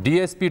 DSP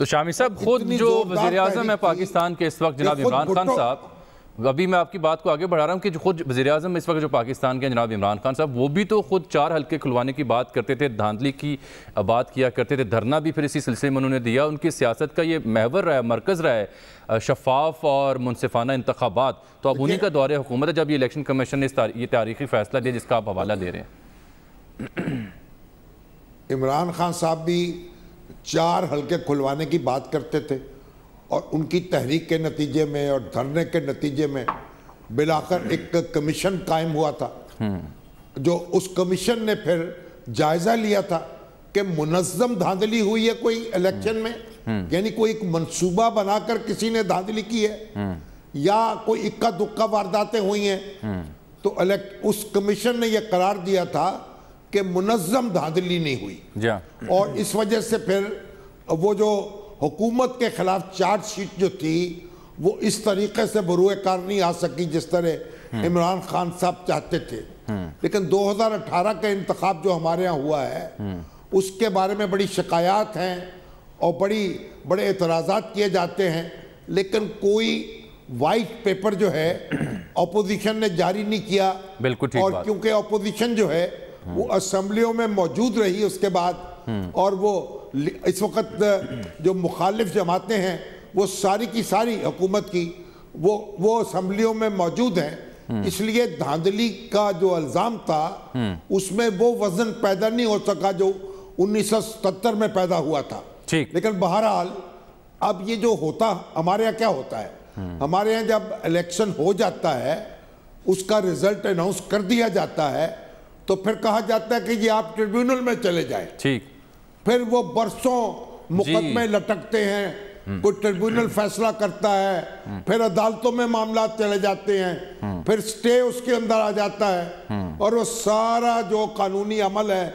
تو شامی صاحب خود جو وزیر اعظم ہے پاکستان کے اس وقت جناب عمران خان صاحب، ابھی میں آپ کی بات کو آگے بڑھا رہا ہوں کہ جو خود وزیر اعظم اس وقت جو پاکستان کے جناب عمران خان صاحب، وہ بھی تو خود 4 حلقے کھلوانے کی بات کرتے تھے، دھاندلی کی بات کیا کرتے تھے، دھرنا بھی پھر اسی سلسلے میں انہوں نے دیا. ان کی سیاست کا یہ محور رہا ہے، مرکز رہا ہے شفاف اور منصفانہ انتخابات. تو اب انہی کا دور حکومت ہے جب یہ الیکشن کمیشن نے یہ تاریخی فیصلہ دیا جس کا آپ حوالہ دے رہے ہیں. عمران خان صاحب بھی 4 حلقے کھلوانے کی بات کرتے تھے، اور ان کی تحریک کے نتیجے میں اور دھرنے کے نتیجے میں بالآخر ایک کمیشن قائم ہوا تھا، جو اس کمیشن نے پھر جائزہ لیا تھا کہ منظم دھاندلی ہوئی ہے کوئی الیکشن میں، یعنی کوئی ایک منصوبہ بنا کر کسی نے دھاندلی کی ہے یا کوئی اکا دکا وارداتیں ہوئی ہیں. تو اس کمیشن نے یہ قرار دیا تھا کہ منظم دھاندلی نہیں ہوئی، اور اس وجہ سے پھر وہ جو حکومت کے خلاف چارج شیٹ جو تھی وہ اس طریقے سے بروئے کار نہیں آ سکی جس طرح عمران خان صاحب چاہتے تھے. لیکن 2018 کا انتخاب جو ہمارے ہاں ہوا ہے اس کے بارے میں بڑی شکایات ہیں اور بڑے اعتراضات کیے جاتے ہیں، لیکن کوئی وائٹ پیپر جو ہے اپوزیشن نے جاری نہیں کیا. اور کیونکہ اپوزیشن جو ہے وہ اسمبلیوں میں موجود رہی اس کے بعد، اور وہ اس وقت جو مخالف جماعتیں ہیں وہ ساری کی ساری حکومت کی وہ اسمبلیوں میں موجود ہیں، اس لیے دھاندلی کا جو الزام تھا اس میں وہ وزن پیدا نہیں ہو سکا جو 1977 میں پیدا ہوا تھا. لیکن بہرحال اب یہ جو ہوتا ہمارے یہاں کیا ہوتا ہے، ہمارے یہاں جب الیکشن ہو جاتا ہے اس کا رزلٹ اناؤنس کر دیا جاتا ہے تو پھر کہا جاتا ہے کہ یہ آپ ٹریبیونل میں چلے جائیں. پھر وہ برسوں مقدمے لٹکتے ہیں، کوئی ٹریبیونل فیصلہ کرتا ہے، پھر عدالتوں میں معاملات چلے جاتے ہیں، پھر سٹے اس کے اندر آ جاتا ہے، اور وہ سارا جو قانونی عمل ہے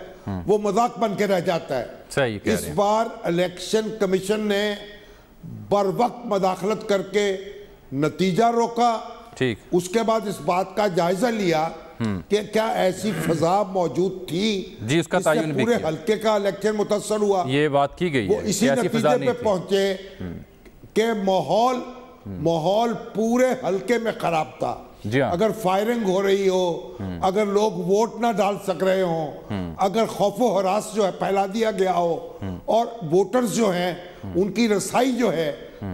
وہ مذاق بن کے رہ جاتا ہے. اس بار الیکشن کمیشن نے بر وقت مداخلت کر کے نتیجہ روکا، اس کے بعد اس بات کا جائزہ لیا کہ کیا ایسی فضا موجود تھی جس کا تعین بھی پورے حلقے کا الیکشن متاثر ہوا. یہ بات کی گئی وہ اسی نتیجے پہ پہنچے کہ ماحول پورے حلقے میں خراب تھا. اگر فائرنگ ہو رہی ہو، اگر لوگ ووٹ نہ ڈال سک رہے ہوں، اگر خوف و ہراس جو ہے پھیلا دیا گیا ہو، اور ووٹرز جو ہیں ان کی رسائی جو ہے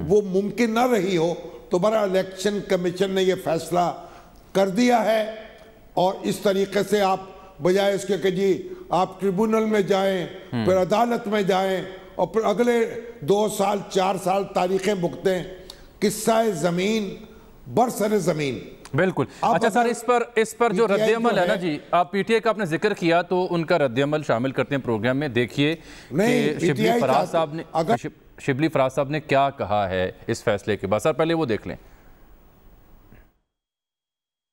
وہ ممکن نہ رہی ہو، تو برا الیکشن کمیشن نے یہ فیصلہ کر دیا ہے. اور اس طریقے سے آپ بجائے اس کے کہ جی آپ ٹریبونل میں جائیں، پھر عدالت میں جائیں، اور پھر اگلے 2 سال 4 سال تاریخیں بھگتیں، قصہ زمین برسر زمین. بالکل. اچھا سر، اس پر جو رد عمل ہے نا جی، آپ پی ٹی آئی کا آپ نے ذکر کیا تو ان کا رد عمل شامل کرتے ہیں پروگرام میں. دیکھیے کہ شبلی فراز صاحب نے کیا کہا ہے اس فیصلے کے بعد. سر پہلے وہ دیکھ لیں.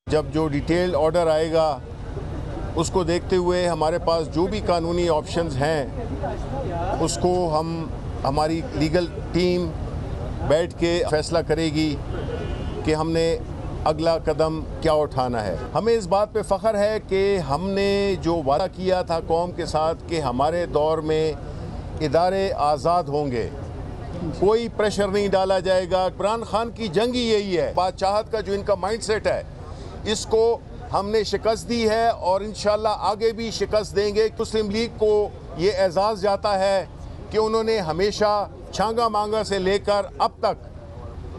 جب جو ڈیٹیل آرڈر آئے گا اس کو دیکھتے ہوئے ہمارے پاس جو بھی قانونی آپشنز ہیں اس کو ہماری لیگل ٹیم بیٹھ کے فیصلہ کرے گی کہ ہم نے اگلا قدم کیا اٹھانا ہے. ہمیں اس بات پہ فخر ہے کہ ہم نے جو وعدہ کیا تھا قوم کے ساتھ کہ ہمارے دور میں ادارے آزاد ہوں گے، کوئی پریشر نہیں ڈالا جائے گا. عمران خان کی جنگ ہی یہی ہے. بادشاہت کا جو ان کا مائنڈ سیٹ ہے اس کو ہم نے شکست دی ہے اور انشاءاللہ آگے بھی شکست دیں گے. مسلم لیگ کو یہ اعزاز جاتا ہے کہ انہوں نے ہمیشہ چھانگا مانگا سے لے کر اب تک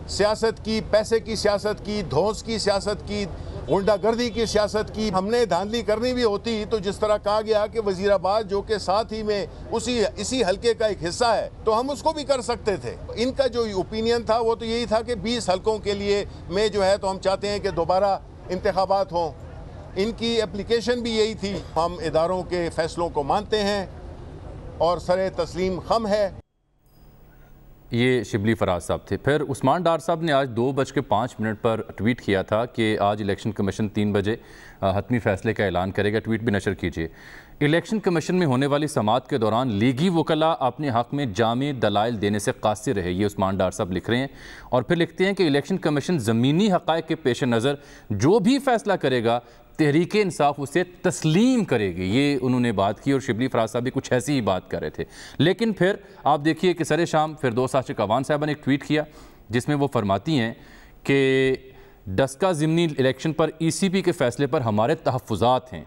سیاست کی، پیسے کی سیاست کی، دھونس کی سیاست کی، غنڈہ گردی کی سیاست کی. ہم نے دھاندلی کرنی بھی ہوتی تو جس طرح کہا گیا کہ وزیر آباد جو کہ ساتھ ہی میں اسی حلقے کا ایک حصہ ہے تو ہم اس کو بھی کر سکتے تھے. ان کا جو اوپینین تھا وہ تو یہی تھا کہ 20 حلقوں کے لیے میں جو ہے تو ہم چاہتے ہیں کہ دوبارہ انتخابات ہوں. ان کی اپلیکیشن بھی یہی تھی. ہم اداروں کے فیصلوں کو مانتے ہیں اور سر تسلیم خم ہے. یہ شبلی فراز صاحب تھے. پھر عثمان ڈار صاحب نے آج 2:05 پر ٹویٹ کیا تھا کہ آج الیکشن کمیشن 3 بجے حتمی فیصلے کا اعلان کرے گا. ٹویٹ بھی نشر کیجیے. الیکشن کمیشن میں ہونے والی سماعت کے دوران لیگی وکلاء اپنے حق میں جامع دلائل دینے سے قاصر رہے. یہ عثمان ڈار صاحب لکھ رہے ہیں اور پھر لکھتے ہیں کہ الیکشن کمیشن زمینی حقائق کے پیش نظر جو بھی فیصلہ کرے گا تحریک انصاف اسے تسلیم کرے گی، یہ انہوں نے بات کی، اور شبلی فراز صاحب بھی کچھ ایسی ہی بات کر رہے تھے. لیکن پھر آپ دیکھیے کہ سر شام فردوس عاشق اعوان صاحبہ نے ایک ٹویٹ کیا جس میں وہ فرماتی ہیں کہ ڈسکا ضمنی الیکشن پر ای سی پی کے فیصلے پر ہمارے تحفظات ہیں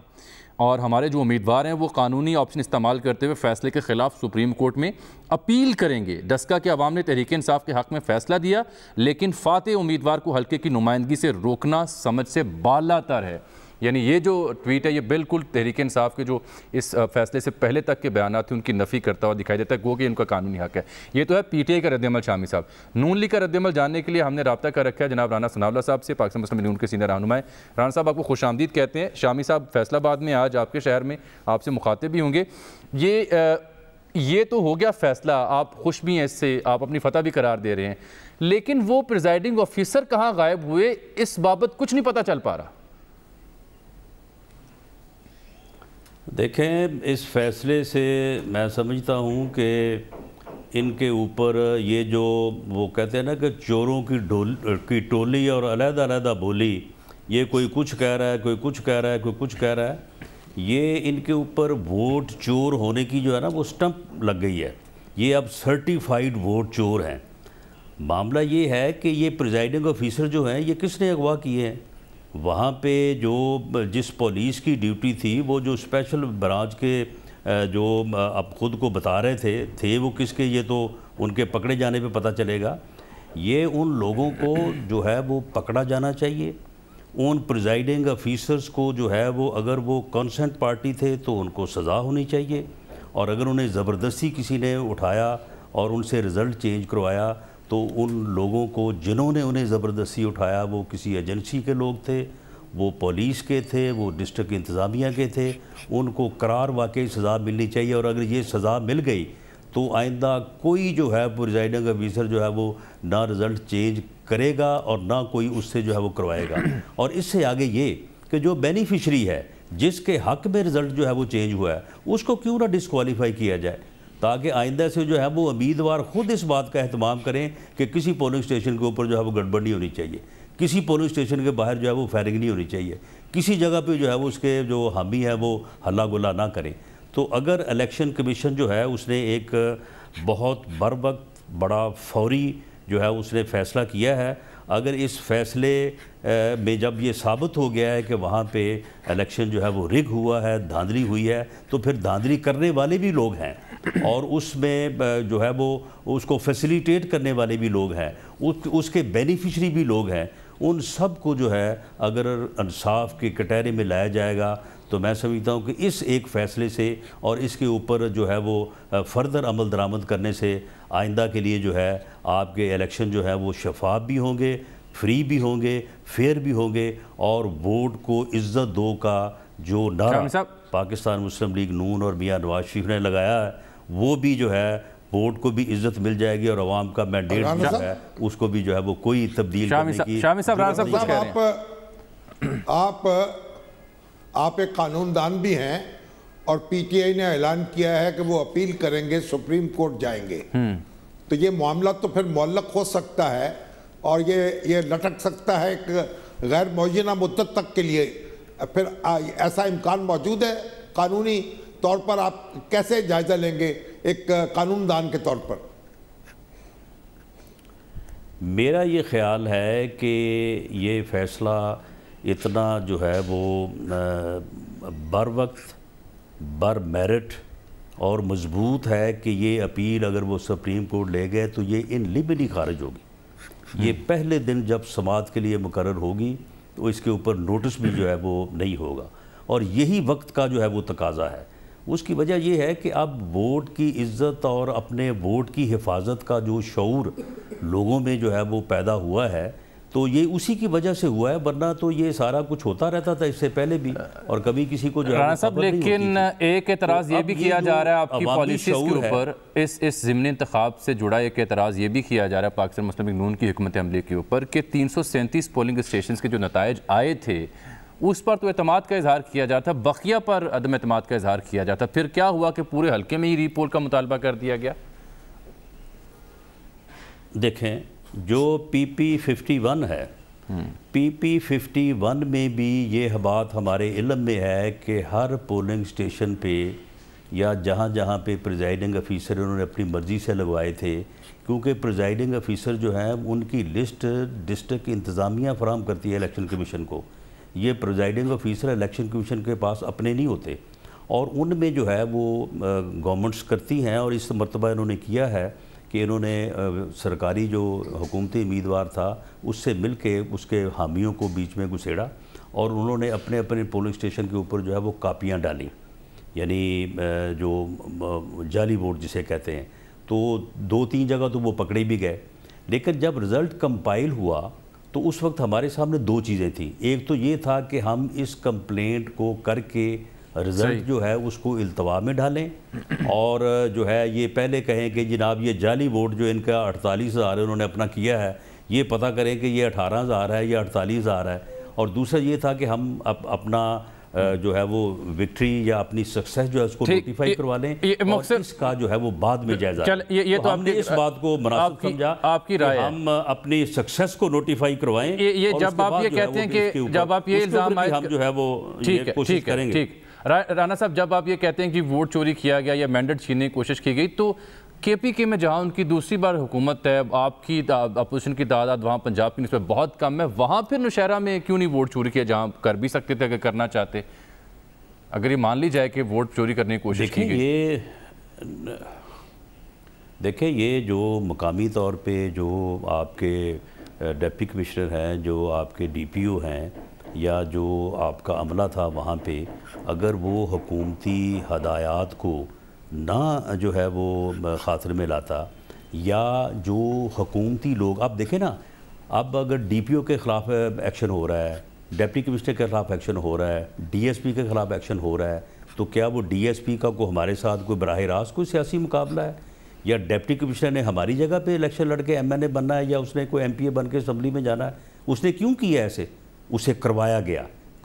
اور ہمارے جو امیدوار ہیں وہ قانونی آپشن استعمال کرتے ہوئے فیصلے کے خلاف سپریم کورٹ میں اپیل کریں گے. ڈسکا کے عوام نے تحریک انصاف کے حق میں فیصلہ دیا، لیکن فاتح امیدوار کو حلقے کی نمائندگی سے روکنا سمجھ سے بالاتر ہے. یعنی یہ جو ٹویٹ ہے یہ بالکل تحریک انصاف کے جو اس فیصلے سے پہلے تک کے بیانات ہیں ان کی نفی کرتا ہوا دکھائی دیتا ہے، گو کہ ان کا قانونی حق ہے. یہ تو ہے پی ٹی آئی کا رد عمل. شامی صاحب، نون لیگ کا رد عمل جاننے کے لیے ہم نے رابطہ کر رکھا ہے جناب رانا ثناء اللہ صاحب سے، پاکستان مسلم لیگ نون کے سینئر رہنما ہیں. رانا صاحب آپ کو خوش آمدید کہتے ہیں. شامی صاحب فیصل آباد میں آج آپ کے شہر میں آپ سے مخاطب بھی ہوں گے. یہ تو ہو گیا فیصلہ، آپ خوش بھی ہیں اس سے، آپ اپنی فتح بھی قرار دے رہے ہیں، لیکن وہ پریزائڈنگ آفیسر کہاں غائب ہوئے، اس بابت کچھ نہیں پتہ چل پا رہا. دیکھیں، اس فیصلے سے میں سمجھتا ہوں کہ ان کے اوپر یہ جو وہ کہتے ہیں نا کہ چوروں کی ٹولی اور علیحدہ علیحدہ بولی، یہ کوئی کچھ کہہ رہا ہے، کوئی کچھ کہہ رہا ہے، کوئی کچھ کہہ رہا ہے، یہ ان کے اوپر ووٹ چور ہونے کی جو ہے نا وہ سٹمپ لگ گئی ہے. یہ اب سرٹیفائیڈ ووٹ چور ہیں. معاملہ یہ ہے کہ یہ پریزائڈنگ آفیسر جو ہیں یہ کس نے اغوا کیے ہیں؟ وہاں پہ جس پولیس کی ڈیوٹی تھی، وہ جو اسپیشل برانچ کے جو اب خود کو بتا رہے تھے وہ کس کے، یہ تو ان کے پکڑے جانے پہ پتہ چلے گا. یہ ان لوگوں کو جو ہے وہ پکڑا جانا چاہیے. ان پریزائڈنگ آفیسرز کو جو ہے وہ اگر وہ کنسنٹ پارٹی تھے تو ان کو سزا ہونی چاہیے، اور اگر انہیں زبردستی کسی نے اٹھایا اور ان سے رزلٹ چینج کروایا تو ان لوگوں کو جنہوں نے انہیں زبردستی اٹھایا وہ کسی ایجنسی کے لوگ تھے، وہ پولیس کے تھے، وہ ڈسٹرکٹ انتظامیہ کے تھے، ان کو قرار واقعی سزا ملنی چاہیے. اور اگر یہ سزا مل گئی تو آئندہ کوئی جو ہے پریزائڈنگ آفیسر جو ہے وہ نہ رزلٹ چینج کرے گا اور نہ کوئی اس سے جو ہے وہ کروائے گا. اور اس سے آگے یہ کہ جو بینیفیشری ہے جس کے حق میں رزلٹ جو ہے وہ چینج ہوا ہے اس کو کیوں نہ ڈسکوالیفائی کیا جائے، تاکہ آئندہ سے جو ہے وہ امیدوار خود اس بات کا اہتمام کریں کہ کسی پولنگ اسٹیشن کے اوپر جو ہے وہ گڑبڑ نہیں ہونی چاہیے، کسی پولنگ اسٹیشن کے باہر جو ہے وہ فائرنگ نہیں ہونی چاہیے، کسی جگہ پہ جو ہے وہ اس کے جو حامی ہے وہ ہلہ گلا نہ کریں. تو اگر الیکشن کمیشن جو ہے اس نے ایک بہت بروقت بڑا فوری جو ہے اس نے فیصلہ کیا ہے، اگر اس فیصلے میں جب یہ ثابت ہو گیا ہے کہ وہاں پہ الیکشن جو ہے وہ رگ ہوا ہے، دھاندلی ہوئی ہے، تو پھر دھاندلی کرنے والے بھی لوگ ہیں اور اس میں جو ہے وہ اس کو فیسیلیٹیٹ کرنے والے بھی لوگ ہیں، اس کے بینیفیشری بھی لوگ ہیں. ان سب کو جو ہے اگر انصاف کے کٹہرے میں لایا جائے گا تو میں سمجھتا ہوں کہ اس ایک فیصلے سے اور اس کے اوپر جو ہے وہ فردر عمل درآمد کرنے سے آئندہ کے لیے جو ہے آپ کے الیکشن جو ہے وہ شفاف بھی ہوں گے، فری بھی ہوں گے، فیئر بھی ہوں گے، اور ووٹ کو عزت دو کا جو نعرہ پاکستان مسلم لیگ نون اور میاں نواز شریف نے لگایا ہے وہ بھی جو ہے ووٹ کو بھی عزت مل جائے گی اور عوام کا مینڈیٹ جو ہے اس کو بھی جو ہے وہ کوئی تبدیل کرنے کی. شامی صاحب، رانا صاحب کچھ کہہ رہے ہیں. آپ ایک قانون دان بھی ہیں اور پی ٹی آئی نے اعلان کیا ہے کہ وہ اپیل کریں گے، سپریم کورٹ جائیں گے، تو یہ معاملہ تو پھر معلق ہو سکتا ہے اور یہ لٹک سکتا ہے ایک غیر معینہ مدت تک کے لیے. پھر ایسا امکان موجود ہے قانونی طور پر؟ آپ کیسے جائزہ لیں گے ایک قانون دان کے طور پر؟ میرا یہ خیال ہے کہ یہ فیصلہ اتنا جو ہے وہ بر وقت، بر میرٹ اور مضبوط ہے کہ یہ اپیل اگر وہ سپریم کورٹ لے گئے تو یہ ان لمنی خارج ہوگی. یہ پہلے دن جب سماعت کے لیے مقرر ہوگی تو اس کے اوپر نوٹس بھی جو ہے وہ نہیں ہوگا، اور یہی وقت کا جو ہے وہ تقاضا ہے. اس کی وجہ یہ ہے کہ اب ووٹ کی عزت اور اپنے ووٹ کی حفاظت کا جو شعور لوگوں میں جو ہے وہ پیدا ہوا ہے تو یہ اسی کی وجہ سے ہوا ہے، ورنہ تو یہ سارا کچھ ہوتا رہتا تھا اس سے پہلے بھی اور کبھی کسی کو جو ہے رانا صاحب لیکن ایک اعتراض یہ بھی کیا جا رہا ہے آپ کی پالیسیز کے اوپر، اس ضمنی انتخاب سے جڑا ایک اعتراض یہ بھی کیا جا رہا ہے پاکستان مسلم لیگ نون کی حکمت عملی کے اوپر کہ 337 پولنگ اسٹیشنز کے جو نتائج آئے تھے اس پر تو اعتماد کا اظہار کیا جاتا، بقیہ پر عدم اعتماد کا اظہار کیا جاتا. پھر کیا ہوا کہ پورے حلقے میں ہی ری پول کا مطالبہ کر دیا گیا؟ دیکھیں، جو پی پی 51 ہے PP51 میں بھی یہ بات ہمارے علم میں ہے کہ ہر پولنگ اسٹیشن پہ یا جہاں جہاں پہ پریزائڈنگ افیسر انہوں نے اپنی مرضی سے لگوائے تھے، کیونکہ پریزائڈنگ افیسر جو ہیں ان کی لسٹ ڈسٹرکٹ انتظامیہ فراہم کرتی ہے الیکشن کمیشن کو. یہ پریزائڈنگ افیسر الیکشن کمیشن کے پاس اپنے نہیں ہوتے، اور ان میں جو ہے وہ گورنمنٹس کرتی ہیں. اور اس مرتبہ انہوں نے کیا ہے کہ انہوں نے سرکاری جو حکومتی امیدوار تھا اس سے مل کے اس کے حامیوں کو بیچ میں گھسیڑا، اور انہوں نے اپنے اپنے پولنگ اسٹیشن کے اوپر جو ہے وہ کاپیاں ڈالیں، یعنی جو جعلی ووٹ جسے کہتے ہیں. تو 2-3 جگہ تو وہ پکڑے بھی گئے، لیکن جب رزلٹ کمپائل ہوا تو اس وقت ہمارے سامنے 2 چیزیں تھیں. ایک تو یہ تھا کہ ہم اس کمپلینٹ کو کر کے رزلٹ جو ہے اس کو التوا میں ڈالیں، اور جو ہے یہ پہلے کہیں کہ جناب یہ جعلی ووٹ جو ان کا 48,000 انہوں نے اپنا کیا ہے، یہ پتہ کریں کہ یہ 18,000 ہے یا 48,000 ہے. اور دوسرا یہ تھا کہ ہم اپنا جو ہے وہ وکٹری یا اپنی سکسیس جو ہے اس کو نوٹیفائی کروا لیں، اور اس کا جو ہے وہ بعد میں جائزہ. تو ہم نے اس بات کو مناسب سمجھا کہ ہم اپنی سکسیس کو نوٹیفائی کروائیں. یہ جب آپ یہ کہتے ہیں کہ جب آپ یہ الزام ہم جو ہے وہ کوشش کریں گے. رانا صاحب، جب آپ یہ کہتے ہیں کہ ووٹ چوری کیا گیا یا مینڈیٹ چھیننے کی کوشش کی گئی، تو KPK میں جہاں ان کی دوسری بار حکومت ہے، آپ کی اپوزیشن کی تعداد وہاں پنجاب کی نسبت بہت کم ہے، وہاں پھر نوشہرہ میں کیوں نہیں ووٹ چوری کیا جہاں کر بھی سکتے تھے اگر کرنا چاہتے؟ اگر یہ مان لی جائے کہ ووٹ چوری کرنے کی کوشش کی گئی. دیکھیں یہ جو مقامی طور پہ جو آپ کے ڈپٹی کمشنر ہیں، جو آپ کے DPO ہیں، یا جو آپ کا عملہ تھا وہاں پہ، اگر وہ حکومتی ہدایات کو نہ جو ہے وہ خاطر میں لاتا، یا جو حکومتی لوگ، آپ دیکھیں نا، اب اگر DPO کے خلاف ایکشن ہو رہا ہے، ڈپٹی کمشنر کے خلاف ایکشن ہو رہا ہے، DSP کے خلاف ایکشن ہو رہا ہے، تو کیا وہ DSP کا کوئی ہمارے ساتھ کوئی براہ راست کوئی سیاسی مقابلہ ہے؟ یا ڈپٹی کمشنر نے ہماری جگہ پہ الیکشن لڑ کے MNA بننا ہے، یا اس نے کوئی MPA بن کے اسمبلی میں جانا ہے؟ اس نے کیوں کیا ایسے؟ اسے کروایا گیا.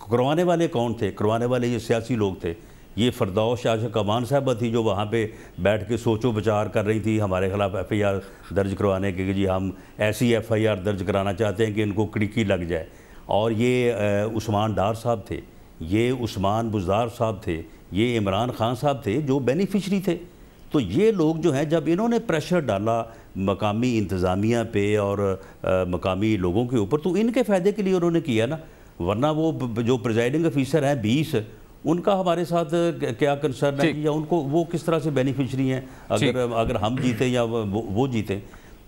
کروانے والے کون تھے؟ کروانے والے یہ سیاسی لوگ تھے. یہ فردوس عاشق امان صاحبہ تھی جو وہاں پہ بیٹھ کے سوچ و بچار کر رہی تھی ہمارے خلاف FIR درج کروانے کے، کہ جی ہم ایسی FIR درج کرانا چاہتے ہیں کہ ان کو کڑکی لگ جائے. اور یہ عثمان ڈار صاحب تھے، یہ عثمان بزدار صاحب تھے، یہ عمران خان صاحب تھے جو بینیفیشری تھے. تو یہ لوگ جو ہیں جب انہوں نے پریشر ڈالا مقامی انتظامیہ پہ اور مقامی لوگوں کے اوپر، تو ان کے فائدے کے لیے انہوں نے کیا نا. ورنہ وہ جو پریزائڈنگ افیسر ہیں 20، ان کا ہمارے ساتھ کیا کنسرن ہے، یا ان کو وہ کس طرح سے بینیفیشری ہیں اگر ہم جیتے یا وہ جیتے.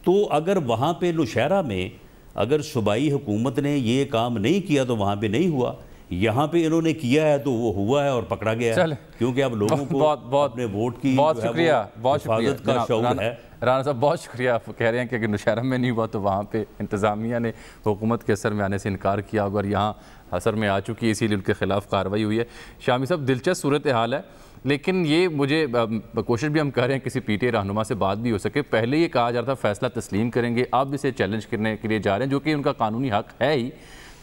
تو اگر وہاں پہ نوشہرہ میں اگر صوبائی حکومت نے یہ کام نہیں کیا تو وہاں پہ نہیں ہوا، یہاں پہ انہوں نے کیا ہے تو وہ ہوا ہے اور پکڑا گیا ہے. کیونکہ اب لوگوں کو اپنے ووٹ کی حفاظت کا شعور ہے. رانا صاحب بہت شکریہ. آپ کہہ رہے ہیں کہ اگر نوشہرہ میں نہیں ہوا تو وہاں پہ انتظامیہ نے حکومت کے اثر میں آنے سے انکار کیا ہوگا، اور یہاں اثر میں آ چکی ہے، اسی لیے ان کے خلاف کارروائی ہوئی ہے. شامی صاحب، دلچسپ صورتحال ہے، لیکن یہ مجھے کوشش بھی ہم کر رہے ہیں کسی PTI رہنما سے بات بھی ہو سکے. پہلے یہ کہا جا رہا تھا فیصلہ تسلیم کریں گے، اب اسے چیلنج کرنے کے لیے جا رہے ہیں، جو کہ ان کا قانونی حق ہے ہی.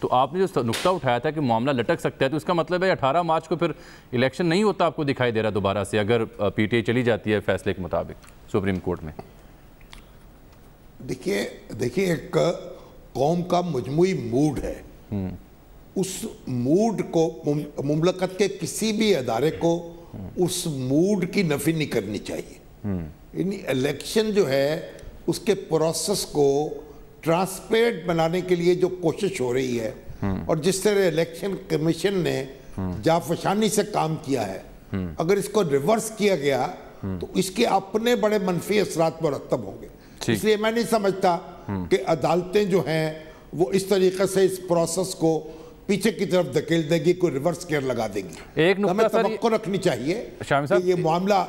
تو آپ نے جو نقطہ اٹھایا تھا کہ معاملہ لٹک سکتا ہے، تو اس کا مطلب ہے 18 مارچ کو پھر الیکشن نہیں ہوتا آپ کو دکھائی دے رہا دوبارہ سے، اگر PTI چلی جاتی ہے فیصلے کے مطابق سپریم کورٹ میں؟ دیکھیے ایک قوم کا مجموعی موڈ ہے، اس موڈ کو مملکت کے کسی بھی ادارے کو اس موڈ کی نفی نہیں کرنی چاہیے. یعنی الیکشن جو ہے اس کے پروسیس کو ٹرانسپیرنٹ بنانے کے لیے جو کوشش ہو رہی ہے، اور جس طرح الیکشن کمیشن نے جافشانی سے کام کیا ہے، اگر اس کو ریورس کیا گیا تو اس کے اپنے بڑے منفی اثرات مرتب ہوں گے. اس لیے میں نہیں سمجھتا کہ عدالتیں جو ہیں وہ اس طریقے سے اس پروسیس کو پیچھے کی طرف دھکیل دے گی، کوئی ریورس گیئر لگا دے گی. ہمیں توقع رکھنی چاہیے کہ یہ معاملہ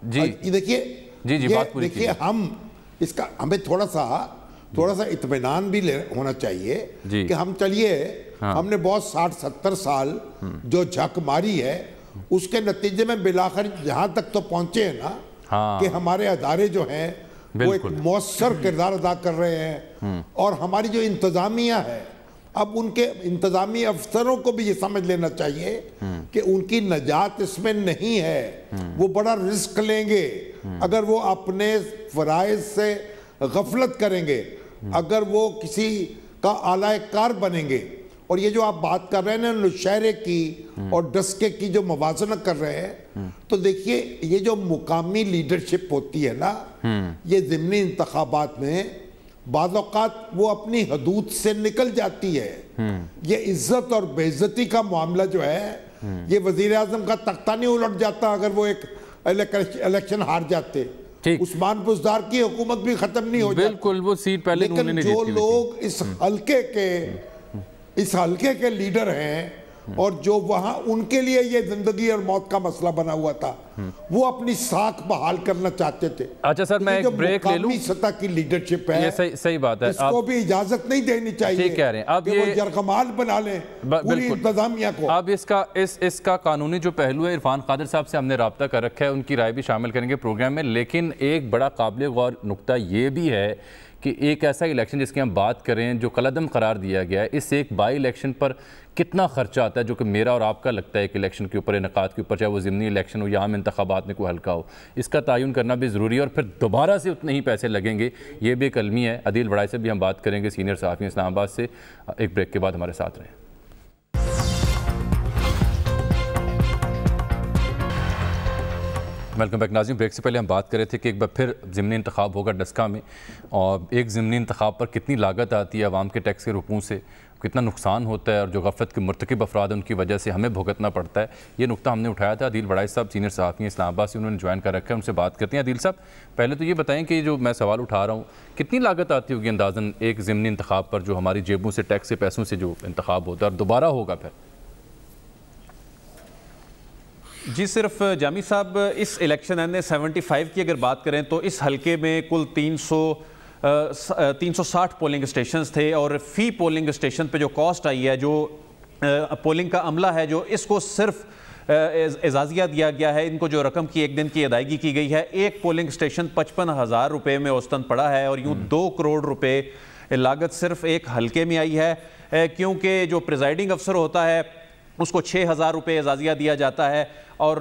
دیکھیے ہم اس کا ہمیں تھوڑا سا اطمینان بھی ہونا چاہیے کہ ہم چلیے ہم نے بہت 60-70 سال جو جھک ماری ہے اس کے نتیجے میں بالآخر جہاں تک تو پہنچے ہیں نا کہ ہمارے ادارے جو ہیں وہ ایک مؤثر کردار ادا کر رہے ہیں. اور ہماری جو انتظامیہ ہے، اب ان کے انتظامی افسروں کو بھی یہ سمجھ لینا چاہیے کہ ان کی نجات اس میں نہیں ہے. وہ بڑا رسک لیں گے اگر وہ اپنے فرائض سے غفلت کریں گے، اگر وہ کسی کا اعلی کار بنیں گے. اور یہ جو آپ بات کر رہے ہیں نا نوشہرے کی اور ڈسکے کی جو موازنہ کر رہے ہیں, تو دیکھیے یہ جو مقامی لیڈرشپ ہوتی ہے نا, یہ ضمنی انتخابات میں بعض اوقات وہ اپنی حدود سے نکل جاتی ہے. یہ عزت اور بے عزتی کا معاملہ جو ہے, یہ وزیر اعظم کا تختہ نہیں الٹ جاتا اگر وہ ایک الیکشن ہار جاتے. عثمان بزدار کی حکومت بھی ختم نہیں ہو جاتی. بالکل, وہ سیٹ پہلے لیکن جو لوگ اس حلقے کے لیڈر ہیں اور جو وہاں ان کے لیے یہ زندگی اور موت کا مسئلہ بنا ہوا تھا, وہ اپنی ساکھ بحال کرنا چاہتے تھے. اچھا سر, میں ایک بریک لے لوں. مقامی سطح کی لیڈرشپ ہے, یہ صحیح بات ہے, اس کو بھی اجازت نہیں دینی چاہیے کہ وہ یرغمال بنا لیں پوری انتظامیہ کو. اب اس کا قانونی جو پہلو ہے, عرفان قادر صاحب سے ہم نے رابطہ کر رکھا ہے, ان کی رائے بھی شامل کریں گے پروگرام میں. لیکن ایک بڑا قابل غور نقطہ یہ بھی ہے کہ ایک ایسا الیکشن جس کی ہم بات کریں جو کالعدم قرار دیا گیا ہے, اس ایک بائی الیکشن پر کتنا خرچہ آتا ہے جو کہ میرا اور آپ کا لگتا ہے ایک الیکشن کے اوپر, انعقاد کے اوپر, چاہے وہ ضمنی الیکشن ہو یا عام انتخابات میں کوئی حلقہ ہو, اس کا تعین کرنا بھی ضروری ہے. اور پھر دوبارہ سے اتنے ہی پیسے لگیں گے, یہ بھی ایک المی ہے. عدیل وڑائی سے بھی ہم بات کریں گے, سینئر صحافی اسلام آباد سے. ایک بریک کے بعد ہمارے ساتھ رہیں. ویلکم بیک ناظرین. بریک سے پہلے ہم بات کر رہے تھے کہ ایک بار پھر ضمنی انتخاب ہوگا ڈسکا میں, اور ایک ضمنی انتخاب پر کتنی لاگت آتی ہے عوام کے ٹیکس کے رقوم سے, کتنا نقصان ہوتا ہے, اور جو غفلت کے مرتکب افراد ہیں ان کی وجہ سے ہمیں بھگتنا پڑتا ہے. یہ نقطہ ہم نے اٹھایا تھا. عدیل وڑائی صاحب سینئر صحافی ہیں اسلام آباد سے, انہوں نے جوائن کر رکھا ہے, ان سے بات کرتے ہیں. عدیل صاحب, پہلے تو یہ بتائیں کہ جو میں سوال اٹھا رہا ہوں, کتنی لاگت آتی ہوگی اندازاً ایک ضمنی انتخاب پر جو ہماری جیبوں سے ٹیکس سے پیسوں سے جو انتخاب ہوتا ہے اور دوبارہ ہوگا پھر؟ جی صرف جامی صاحب اس الیکشن این 75 کی اگر بات کریں تو اس حلقے میں کل 360 پولنگ اسٹیشنز تھے, اور فی پولنگ اسٹیشن پہ جو کاسٹ آئی ہے, جو پولنگ کا عملہ ہے, جو اس کو صرف اعزازیہ دیا گیا ہے, ان کو جو رقم کی ایک دن کی ادائیگی کی گئی ہے, ایک پولنگ اسٹیشن 55,000 روپے میں اوسطاً پڑا ہے, اور یوں 2 کروڑ روپے لاگت صرف ایک حلقے میں آئی ہے. کیونکہ جو پریزائڈنگ افسر ہوتا ہے اس کو 6,000 روپے اعزازیہ دیا جاتا ہے, اور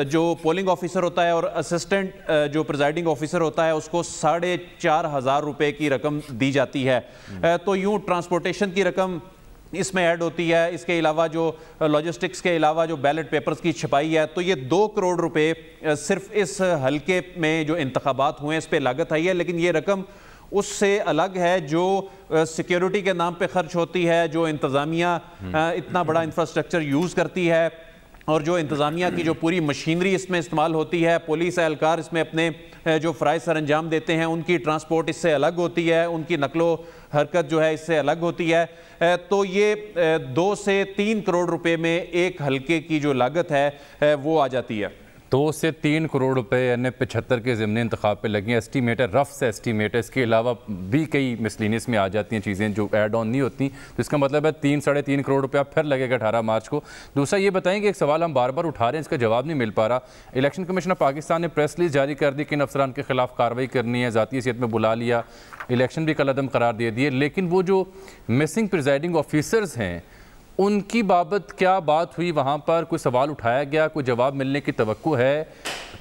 جو پولنگ آفیسر ہوتا ہے اور اسسٹنٹ جو پریزائڈنگ آفیسر ہوتا ہے اس کو 4,500 روپے کی رقم دی جاتی ہے. تو یوں ٹرانسپورٹیشن کی رقم اس میں ایڈ ہوتی ہے. اس کے علاوہ جو لاجسٹکس کے علاوہ جو بیلٹ پیپرز کی چھپائی ہے, تو یہ 2 کروڑ روپے صرف اس حلقے میں جو انتخابات ہوئے ہیں اس پہ لاگت آئی ہے. لیکن یہ رقم اس سے الگ ہے جو سیکیورٹی کے نام پہ خرچ ہوتی ہے, جو انتظامیہ اتنا بڑا انفراسٹرکچر یوز کرتی ہے, اور جو انتظامیہ کی جو پوری مشینری اس میں استعمال ہوتی ہے, پولیس اہلکار اس میں اپنے جو فرائض سر انجام دیتے ہیں, ان کی ٹرانسپورٹ اس سے الگ ہوتی ہے, ان کی نقل و حرکت جو ہے اس سے الگ ہوتی ہے. تو یہ 2 سے 3 کروڑ روپے میں ایک حلقے کی جو لاگت ہے وہ آ جاتی ہے. 2 سے 3 کروڑ روپے یعنی 75 کے ضمنی انتخاب پہ لگیں. ایسٹیمیٹ ہے, رف سے ایسٹیمیٹ ہے. اس کے علاوہ بھی کئی مسلینس میں آ جاتی ہیں چیزیں جو ایڈ آن نہیں ہوتی, تو اس کا مطلب ہے 3-3.5 کروڑ روپیہ پھر لگے گا 18 مارچ کو. دوسرا یہ بتائیں کہ ایک سوال ہم بار بار اٹھا رہے ہیں, اس کا جواب نہیں مل پا رہا. الیکشن کمیشن آف پاکستان نے پریس ریلیز جاری کر دی کہ ان افسران کے خلاف کارروائی کرنی ہے, ذاتی حیثیت میں بلا لیا, الیکشن بھی کالعدم قرار دے دیے. لیکن وہ جو مسنگ پریزائڈنگ آفیسرز ہیں ان کی بابت کیا بات ہوئی وہاں پر؟ کوئی سوال اٹھایا گیا, کوئی جواب ملنے کی توقع ہے,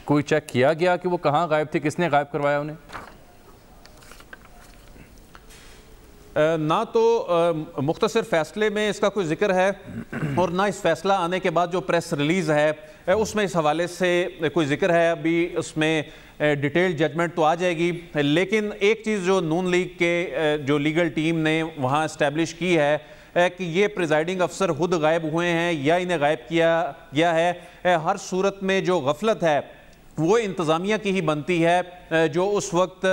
کوئی چیک کیا گیا کہ وہ کہاں غائب تھے, کس نے غائب کروایا انہیں؟ نہ تو مختصر فیصلے میں اس کا کوئی ذکر ہے, اور نہ اس فیصلہ آنے کے بعد جو پریس ریلیز ہے اس میں اس حوالے سے کوئی ذکر ہے. ابھی اس میں ڈیٹیل ججمنٹ تو آ جائے گی, لیکن ایک چیز جو نون لیگ کے جو لیگل ٹیم نے وہاں اسٹیبلش کی ہے کہ یہ پریزائڈنگ افسر خود غائب ہوئے ہیں یا انہیں غائب کیا گیا ہے. ہر صورت میں جو غفلت ہے وہ انتظامیہ کی ہی بنتی ہے, جو اس وقت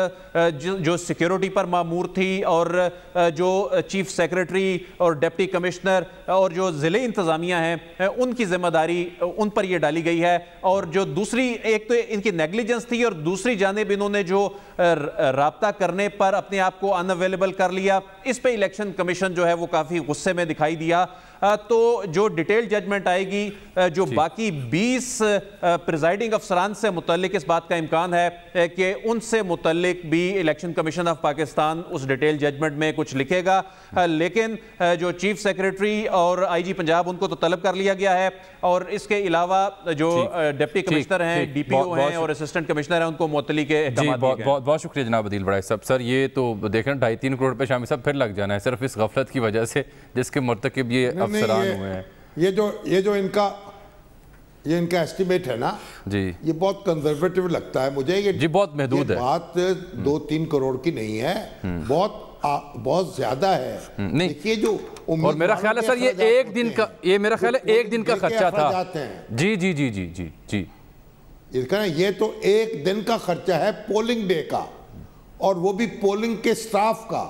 جو سیکیورٹی پر مامور تھی, اور جو چیف سیکریٹری اور ڈپٹی کمشنر اور جو ضلع انتظامیہ ہیں ان کی ذمہ داری ان پر یہ ڈالی گئی ہے. اور جو دوسری ایک تو ان کی نیگلیجنس تھی, اور دوسری جانب انہوں نے جو رابطہ کرنے پر اپنے آپ کو ان اویلیبل کر لیا, اس پہ الیکشن کمیشن جو ہے وہ کافی غصے میں دکھائی دیا. تو جو ڈیٹیل ججمنٹ آئے گی, جو باقی 20 پریزائڈنگ افسران سے متعلق اس بات کا امکان ہے کہ کہ ان سے متعلق بھی الیکشن کمیشن آف پاکستان اس ڈیٹیل ججمنٹ میں کچھ لکھے گا، لیکن جو چیف سیکریٹری اور آئی جی پنجاب ان کو تو طلب کر لیا گیا ہے، اور اس کے علاوہ جو ڈپٹی کمشنر ہیں، ڈی پی او ہیں اور اسسٹنٹ کمشنر ہیں، ان کو معطلی کے احکامات دیے گئے ہیں۔ بہت شکریہ جناب عدیل بڑائی صاحب۔ سر یہ تو دیکھیں 2.5-3 کروڑ روپے شامی صاحب پھر لگ جانا ہے صرف اس غفلت کی وجہ سے جس کے مرتکب یہ افسران ہوئے ہیں۔ یہ جو ان کا ایسٹیمیٹ ہے نا جی، یہ بہت کنزرویٹو لگتا ہے مجھے، یہ بہت محدود ہے، بات 2-3 کروڑ کی نہیں ہے، بہت زیادہ ہے۔ دیکھیے جو اور میرا خیال ہے سر یہ ایک دن کا خرچہ تھا۔ جی جی جی جی جی جی، یہ تو ایک دن کا خرچہ ہے پولنگ ڈے کا، اور وہ بھی پولنگ کے سٹاف کا،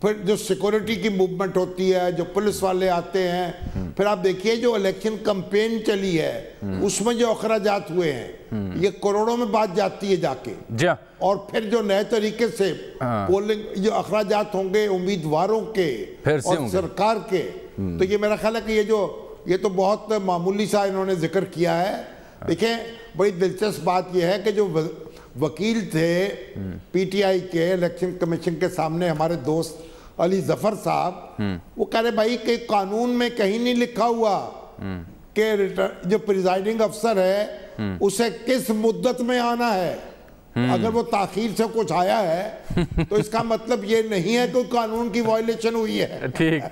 پھر جو سیکورٹی کی موومنٹ ہوتی ہے، جو پولیس والے آتے ہیں، پھر آپ دیکھیے جو الیکشن کمپین چلی ہے اس میں جو اخراجات ہوئے ہیں یہ کروڑوں میں بات جاتی ہے جا کے، اور پھر جو نئے طریقے سے پولنگ جو اخراجات ہوں گے امیدواروں کے اور سرکار کے، تو یہ میرا خیال ہے کہ یہ تو بہت معمولی سا انہوں نے ذکر کیا ہے۔ دیکھیں بڑی دلچسپ بات یہ ہے کہ جو وکیل تھے پی ٹی آئی کے الیکشن کمیشن کے سامنے ہمارے دوست علی ظفر صاحب، وہ کہہ رہے بھائی کہ قانون میں کہیں نہیں لکھا ہوا کہ جو پریزائڈنگ افسر ہے اسے کس مدت میں آنا ہے، اگر وہ تاخیر سے کچھ آیا ہے تو اس کا مطلب یہ نہیں ہے کہ قانون کی وائلیشن ہوئی ہے، ٹھیک،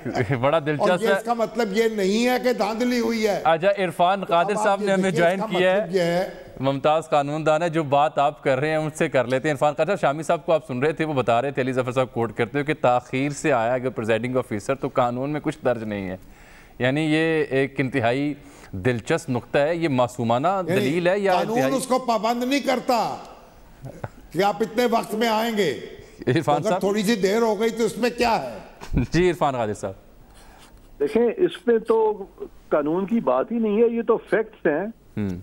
بڑا دلچسپ ہے، اس کا مطلب یہ نہیں ہے کہ دھاندلی ہوئی ہے۔ آجا عرفان قادر صاحب نے ہمیں جوائن کیا ہے، ممتاز قانون دان ہے، جو بات آپ کر رہے ہیں ان سے کر لیتے ہیں۔ عرفان قادر صاحب، شامی صاحب کو آپ سن رہے تھے، وہ بتا رہے تھے، علی ظفر صاحب کوٹ کرتے ہو کہ تاخیر سے آیا اگر پریزائڈنگ آفیسر تو قانون میں کچھ درج نہیں ہے، یعنی یہ ایک انتہائی دلچسپ نقطہ ہے، یہ معصومانہ دلیل ہے یا قانون اس کو پابند نہیں کرتا کہ آپ اتنے وقت میں آئیں گے، اگر تھوڑی سی دیر ہو گئی تو اس میں کیا ہے؟ جی عرفان قادر صاحب، دیکھیں اس میں تو قانون کی بات ہی نہیں ہے، یہ تو فیکٹس ہیں،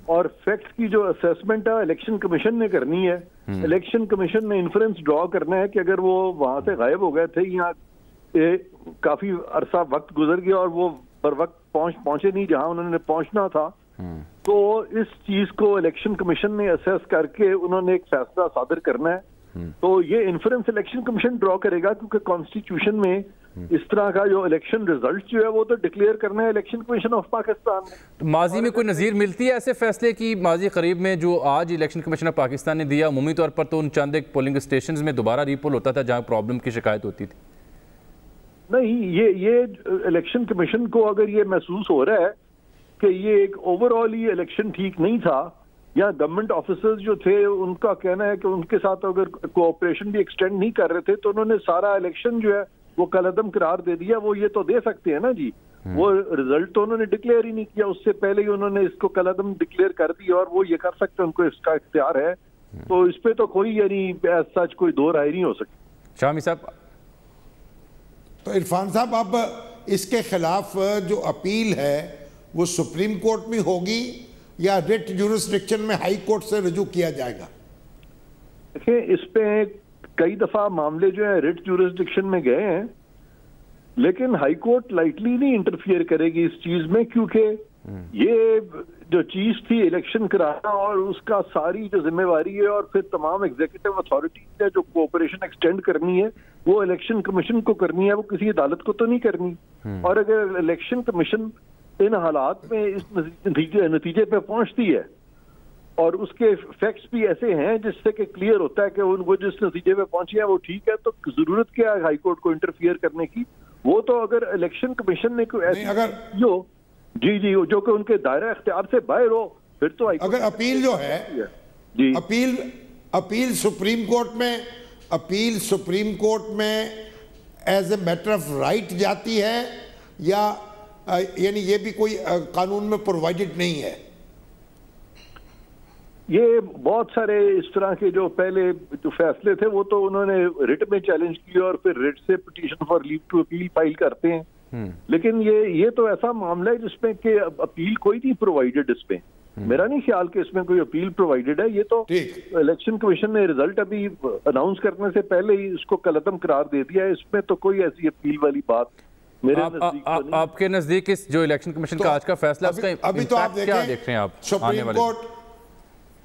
اور فیکٹس کی جو اسیسمنٹ ہے الیکشن کمیشن نے کرنی ہے۔ الیکشن کمیشن نے انفرنس ڈرا کرنا ہے کہ اگر وہ وہاں سے غائب ہو گئے تھے یا کافی عرصہ وقت گزر گیا اور وہ پر وقت پہنچے نہیں جہاں انہوں نے پہنچنا تھا، تو اس چیز کو الیکشن کمیشن نے اسیس کر کے انہوں نے ایک فیصلہ صادر کرنا ہے۔ تو یہ انفرنس الیکشن کمیشن ڈرا کرے گا، کیونکہ کانسٹیٹیوشن میں اس طرح کا جو الیکشن ریزلٹ جو ہے وہ تو ڈکلیئر کرنا ہے الیکشن کمیشن آف پاکستان نے۔ ماضی میں کوئی نظیر ملتی ہے ایسے فیصلے کی؟ ماضی قریب میں جو آج الیکشن کمیشن آف پاکستان نے دیا، عمومی طور پر تو ان چند ایک پولنگ اسٹیشنز میں دوبارہ ریپول ہوتا تھا جہاں پرابلم کی شکایت ہوتی تھی۔ نہیں، یہ الیکشن کمیشن کو اگر یہ محسوس ہو رہا ہے کہ یہ ایک اوور آل ہی الیکشن ٹھیک نہیں تھا، یا گورنمنٹ آفیسرز جو تھے ان کا کہنا ہے کہ ان کے ساتھ اگر کوآپریشن بھی ایکسٹینڈ نہیں کر رہے تھے تو انہوں نے سارا الیکشن جو ہے وہ کالعدم قرار دے دیا، وہ یہ تو دے سکتے ہیں نا جی، وہ رزلٹ تو انہوں نے ڈکلیئر ہی نہیں کیا، اس سے پہلے ہی انہوں نے اس کو کالعدم ڈکلیئر کر دیا، اور وہ یہ کر سکتے ہیں، ان کو اس کا اختیار ہے، تو اس پہ تو کوئی یعنی ایز سچ کوئی دو رائے نہیں ہو سکتی۔ شامی صاحب، تو عرفان صاحب اب اس کے خلاف جو اپیل ہے وہ سپریم کورٹ میں ہوگی یا ریٹ جورسڈکشن میں ہائی کورٹ سے رجوع کیا جائے گا؟ دیکھیں اس پہ کئی دفعہ معاملے جو ہیں ریٹ جورسڈکشن میں گئے ہیں، لیکن ہائی کورٹ لائٹلی نہیں انٹرفیئر کرے گی اس چیز میں، کیونکہ یہ جو چیز تھی الیکشن کرانا اور اس کا ساری جو ذمہ داری ہے اور پھر تمام ایگزیکٹو اتھارٹیز ہے جو کوآپریشن ایکسٹینڈ کرنی ہے وہ الیکشن کمیشن کو کرنی ہے، وہ کسی عدالت کو تو نہیں کرنی۔ اور اگر الیکشن کمیشن ان حالات میں اس نتیجے پہ پہنچتی ہے اور اس کے فیکٹس بھی ایسے ہیں جس سے کہ کلیئر ہوتا ہے کہ وہ جس نتیجے پہ پہنچی ہے وہ ٹھیک ہے، تو ضرورت کیا ہے ہائی کورٹ کو انٹرفیئر کرنے کی؟ وہ تو اگر الیکشن کمیشن نے کوئی ایسی جو جی جو کہ ان کے دائرہ اختیار سے باہر ہو، پھر تو اگر اپیل جو ہے جی اپیل سپریم کورٹ میں as a matter of right جاتی ہے، یا یعنی یہ بھی کوئی قانون میں پرووائڈڈ نہیں ہے؟ یہ بہت سارے اس طرح کے جو پہلے جو فیصلے تھے وہ تو انہوں نے رٹ میں چیلنج کیے اور پھر رٹ سے petition for leave to appeal file کرتے ہیں، لیکن یہ تو ایسا معاملہ ہے جس میں کہ اپیل کوئی نہیں پرووائڈڈ، اس پہ میرا نہیں خیال کہ اس میں کوئی اپیل پرووائڈڈ ہے۔ یہ تو الیکشن کمیشن نے رزلٹ ابھی اناؤنس کرنے سے پہلے ہی اس کو کالعدم قرار دے دیا ہے، اس میں تو کوئی ایسی اپیل والی بات میرے نزدیک تو نہیں۔ آپ کے نزدیک جو الیکشن کمیشن کا آج کا فیصلہ اس کا ابھی تو آپ کیا دیکھ رہے ہیں آپ؟